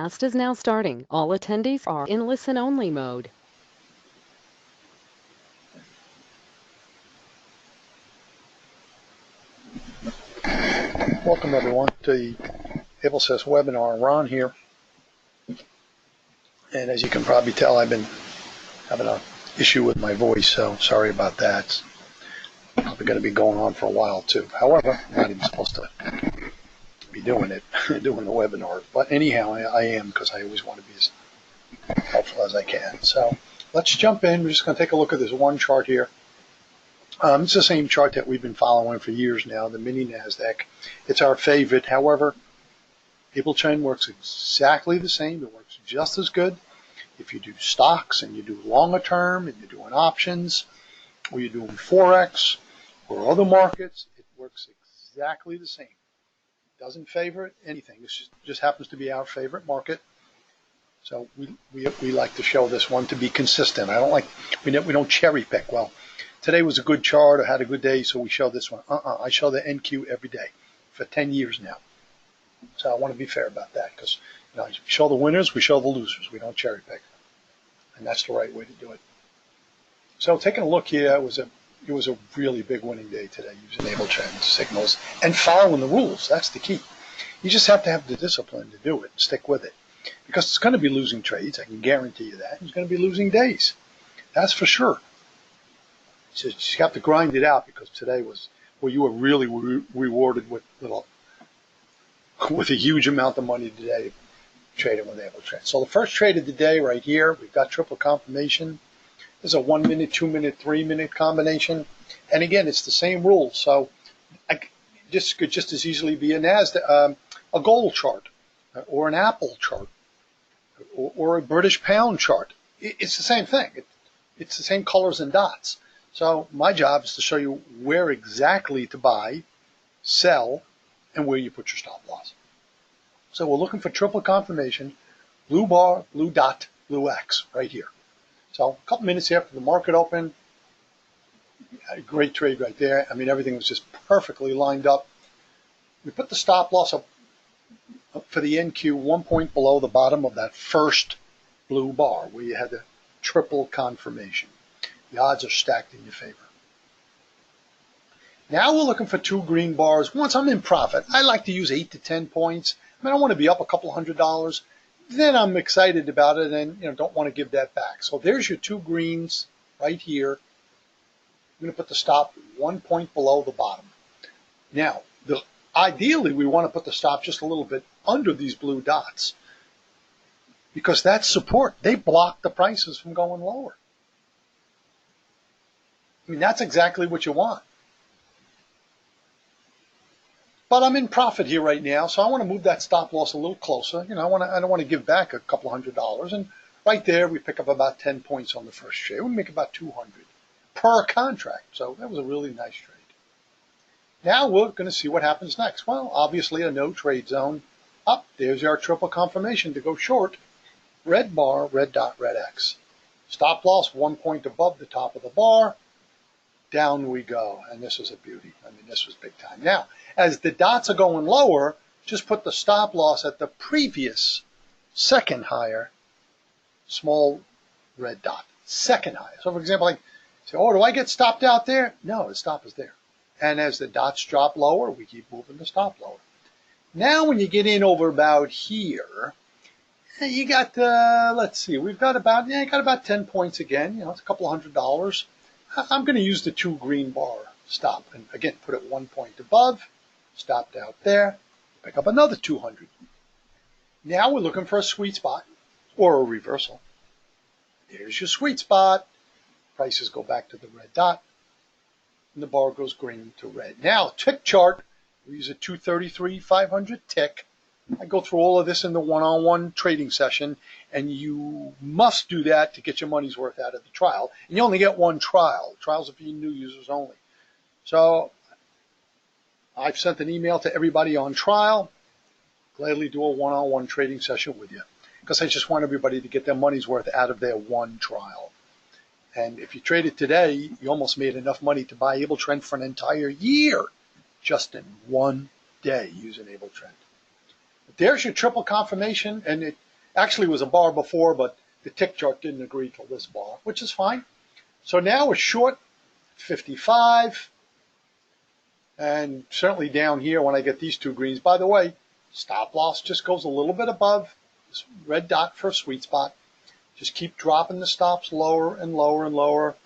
Cast is now starting. All attendees are in listen-only mode. Welcome everyone to the Ablesys webinar. Ron here, and as you can probably tell, I've been having an issue with my voice, so sorry about that. It's probably going to be going on for a while too. However, I'm not even supposed to be doing it, doing the webinar, but anyhow, I am, because I always want to be as helpful as I can. So let's jump in. We're just going to take a look at this one chart here. It's the same chart that we've been following for years now, the mini NASDAQ. It's our favorite. However, Able Trend works exactly the same. It works just as good if you do stocks and you do longer term and you're doing options or you're doing Forex or other markets. It works exactly the same. It doesn't favor anything. It just happens to be our favorite market. So we like to show this one to be consistent. We don't cherry pick. Well, today was a good chart or had a good day, so we show this one. I show the NQ every day for 10 years now. So I want to be fair about that, because we show the winners, we show the losers. We don't cherry pick, and that's the right way to do it. So taking a look here, it was a really big winning day today using Able Trend signals and following the rules. That's the key. You just have to have the discipline to do it and stick with it, because it's going to be losing trades. I can guarantee you that. It's going to be losing days. That's for sure. So you just have to grind it out, because today was where you were really rewarded with a huge amount of money today trading with Able Trend. So the first trade of the day right here, we've got triple confirmation. There's a 1 minute, 2 minute, 3 minute combination. And again, it's the same rules. So this could just as easily be a NASDAQ, a gold chart, or an Apple chart, or a British pound chart. It's the same thing. It's the same colors and dots. So my job is to show you where exactly to buy, sell, and where you put your stop loss. So we're looking for triple confirmation, blue bar, blue dot, blue X right here. So a couple minutes after the market opened, a great trade right there. I mean, everything was just perfectly lined up. We put the stop loss up for the NQ 1 point below the bottom of that first blue bar where you had the triple confirmation. The odds are stacked in your favor. Now we're looking for 2 green bars. Once I'm in profit, I like to use 8 to 10 points. I mean, I want to be up a couple $100. Then I'm excited about it and don't want to give that back. So there's your 2 greens right here. I'm going to put the stop 1 point below the bottom. Now, ideally, we want to put the stop just a little bit under these blue dots, because that's support. They block the prices from going lower. I mean, that's exactly what you want. But I'm in profit here right now, so I want to move that stop loss a little closer. I don't want to give back a couple $100. And right there, we pick up about 10 points on the first trade. We make about 200 per contract. So that was a really nice trade. Now we're going to see what happens next. Well, obviously a no trade zone. Up, there's our triple confirmation to go short. Red bar, red dot, red X. Stop loss 1 point above the top of the bar. Down we go, and this is a beauty. I mean, this was big time. Now, as the dots are going lower, just put the stop loss at the previous second higher, small red dot, second higher. So, for example, like, say, oh, do I get stopped out there? No, the stop is there. And as the dots drop lower, we keep moving the stop lower. Now, when you get in over about here, you got, let's see, we've got about, got about 10 points again. It's a couple $100. I'm going to use the 2 green bar stop. And again, put it 1 point above, stopped out there, pick up another 200. Now we're looking for a sweet spot or a reversal. There's your sweet spot. Prices go back to the red dot, and the bar goes green to red. Now, tick chart, we use a 233-500 tick. I go through all of this in the one-on-one trading session, and you must do that to get your money's worth out of the trial. And you only get one trial. Trials are for new users only. So I've sent an email to everybody on trial. Gladly do a one-on-one trading session with you, because I just want everybody to get their money's worth out of their one trial. And if you traded today, you almost made enough money to buy Able Trend for an entire year just in one day using Able Trend. There's your triple confirmation, and Actually, it was a bar before, but the tick chart didn't agree to this bar, which is fine. So now we're short 55, and certainly down here when I get these two greens. By the way, stop loss just goes a little bit above this red dot for a sweet spot. Just keep dropping the stops lower and lower and lower.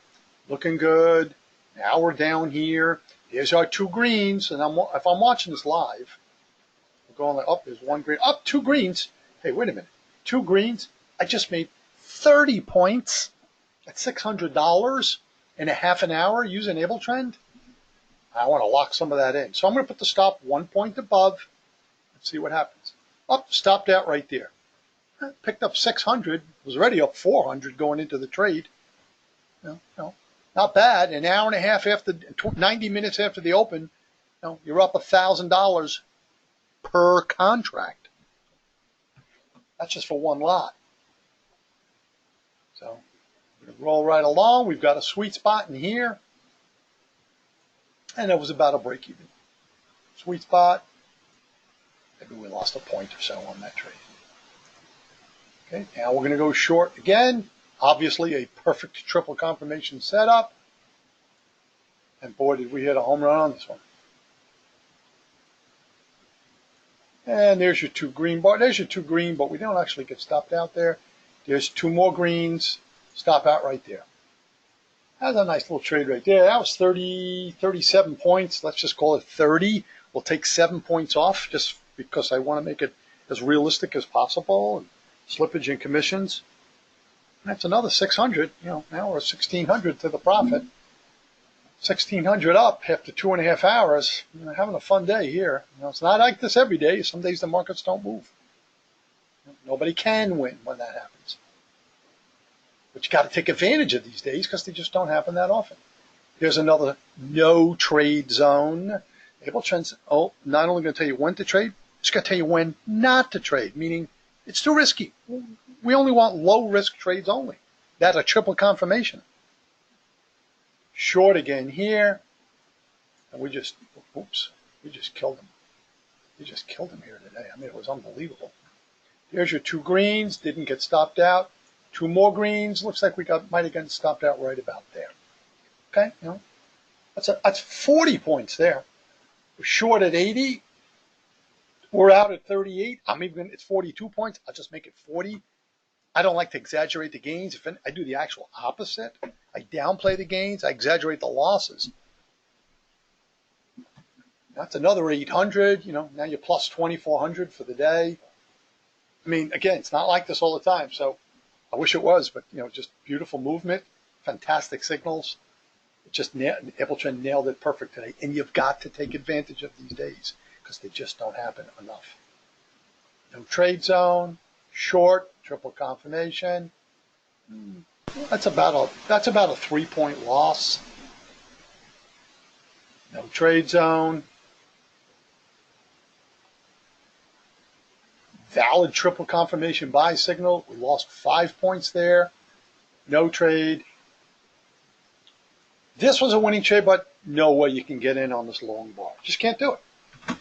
Looking good. Now we're down here. Here's our two greens, and if I'm watching this live, we're going like, oh, there's one green. Up, two greens. Hey, wait a minute. Two greens. I just made 30 points at $600 in a half an hour using Able Trend. I want to lock some of that in. So I'm going to put the stop 1 point above. Let's see what happens. Up, stopped out right there. Picked up 600. Was already up 400 going into the trade. Not bad. An hour and a half after, 90 minutes after the open, you're up $1,000 per contract. That's just for one lot. So we're going to roll right along. We've got a sweet spot in here. And it was about a break even. Sweet spot. Maybe we lost a point or so on that trade. Okay, now we're going to go short again. Obviously a perfect triple confirmation setup. And boy, did we hit a home run on this one. And there's your two green bar. There's your two green, but we don't actually get stopped out there. There's two more greens. Stop out right there. That's a nice little trade right there. That was 37 points. Let's just call it 30. We'll take 7 points off just because I want to make it as realistic as possible. And slippage and commissions. That's another 600. Now we're 1,600 to the profit. 1,600 up after 2.5 hours. Having a fun day here. It's not like this every day. Some days the markets don't move. Nobody can win when that happens. But you got to take advantage of these days because they just don't happen that often. Here's another no trade zone. Able Trends, not only going to tell you when to trade, it's going to tell you when not to trade, meaning it's too risky. We only want low risk trades only. That a triple confirmation. Short again here. And we just killed him. We just killed him here today. I mean, it was unbelievable. Here's your two greens, didn't get stopped out. Two more greens, looks like we might have gotten stopped out right about there. Okay, that's 40 points there. We're short at 80. We're out at 38. It's 42 points. I'll just make it 40. I don't like to exaggerate the gains. If I do the actual opposite, I downplay the gains. I exaggerate the losses. That's another 800. Now you're plus 2,400 for the day. I mean, again, it's not like this all the time. So I wish it was, but just beautiful movement, fantastic signals. Able Trend nailed it perfect today. And you've got to take advantage of these days because they just don't happen enough. No trade zone, short, triple confirmation. That's about a 3-point loss. No trade zone. Valid triple confirmation buy signal. We lost 5 points there. No trade. This was a winning trade, but no way you can get in on this long bar. Just can't do it.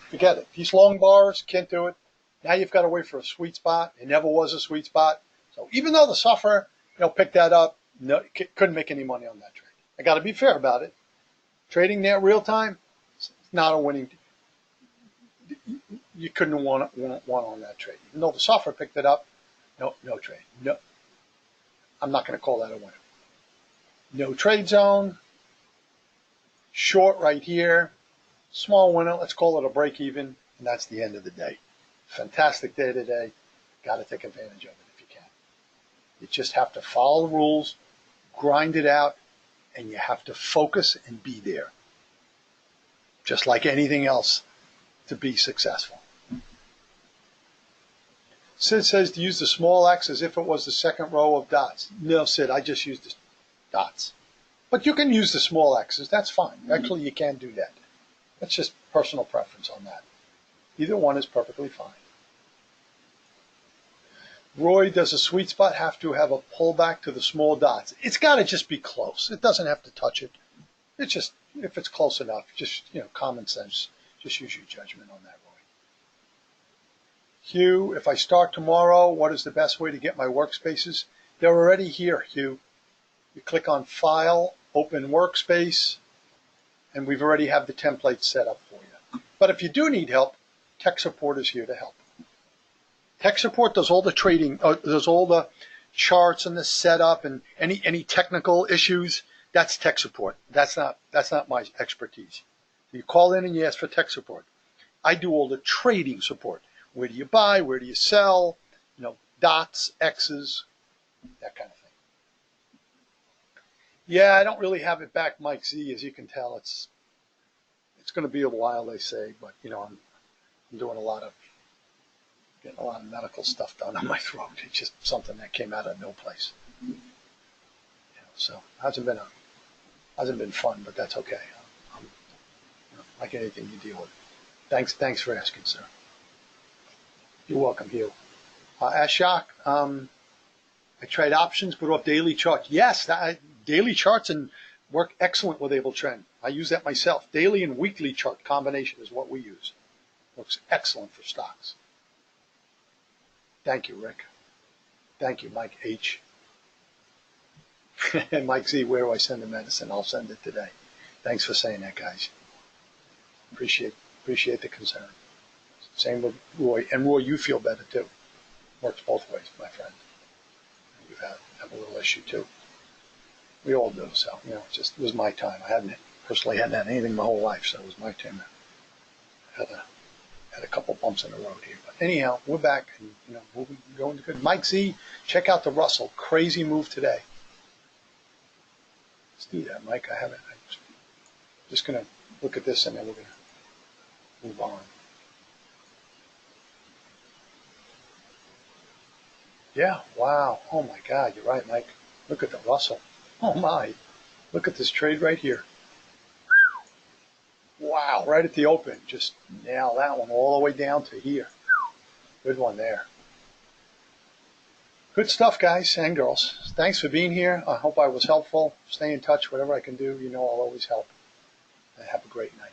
Forget it. These long bars, can't do it. Now you've got to wait for a sweet spot. It never was a sweet spot. So even though the sufferer, picked that up, no, couldn't make any money on that trade. I got to be fair about it. Trading that real time, it's not a winning. You couldn't want on that trade. Even though the sufferer picked it up, no trade. No, I'm not going to call that a winner. No trade zone. Short right here. Small winner. Let's call it a break even. And that's the end of the day. Fantastic day today. Got to take advantage of it if you can. You just have to follow the rules, grind it out, and you have to focus and be there. Just like anything else to be successful. Sid says to use the small X as if it was the second row of dots. No, Sid, I just used the dots. But you can use the small X's. That's fine. Actually, you can do that. That's just personal preference on that. Either one is perfectly fine. Roy, does a sweet spot have to have a pullback to the small dots? It's got to just be close. It doesn't have to touch it. It's just, if it's close enough, just, common sense. Just use your judgment on that, Roy. Hugh, if I start tomorrow, what is the best way to get my workspaces? They're already here, Hugh. You click on File, Open Workspace, and we've already have the templates set up for you. But if you do need help, tech support is here to help. Tech support does all the trading, does all the charts and the setup and any technical issues. That's tech support. That's not my expertise. You call in and you ask for tech support. I do all the trading support. Where do you buy? Where do you sell? Dots, X's, that kind of thing. Yeah, I don't really have it back, Mike Z. As you can tell, it's going to be a while, they say. But I'm doing getting a lot of medical stuff done on my throat. It's just something that came out of no place. So hasn't been fun, but that's okay. Like anything, you deal with it. Thanks for asking, sir. You're welcome, Hugh. Ashok, I tried options, put off daily charts. Yes, daily charts and work excellent with AbleTrend. I use that myself. Daily and weekly chart combination is what we use. Works excellent for stocks. Thank you, Rick. Thank you, Mike H. And Mike Z, where do I send the medicine? I'll send it today. Thanks for saying that, guys. Appreciate the concern. Same with Roy. And Roy, you feel better too. Works both ways, my friend. You have a little issue too. We all do. So, it was my time. I hadn't had anything my whole life, so it was my time. I had a couple bumps in the road here. But anyhow, we're back and, we'll be going to good. Mike Z, check out the Russell. Crazy move today. Let's do that, Mike. I'm just going to look at this and then we're going to move on. Yeah, wow. Oh my God, you're right, Mike. Look at the Russell. Oh my. Look at this trade right here. Wow, right at the open. Just nail that one all the way down to here. Good one there. Good stuff, guys and girls. Thanks for being here. I hope I was helpful. Stay in touch, whatever I can do. I'll always help. And have a great night.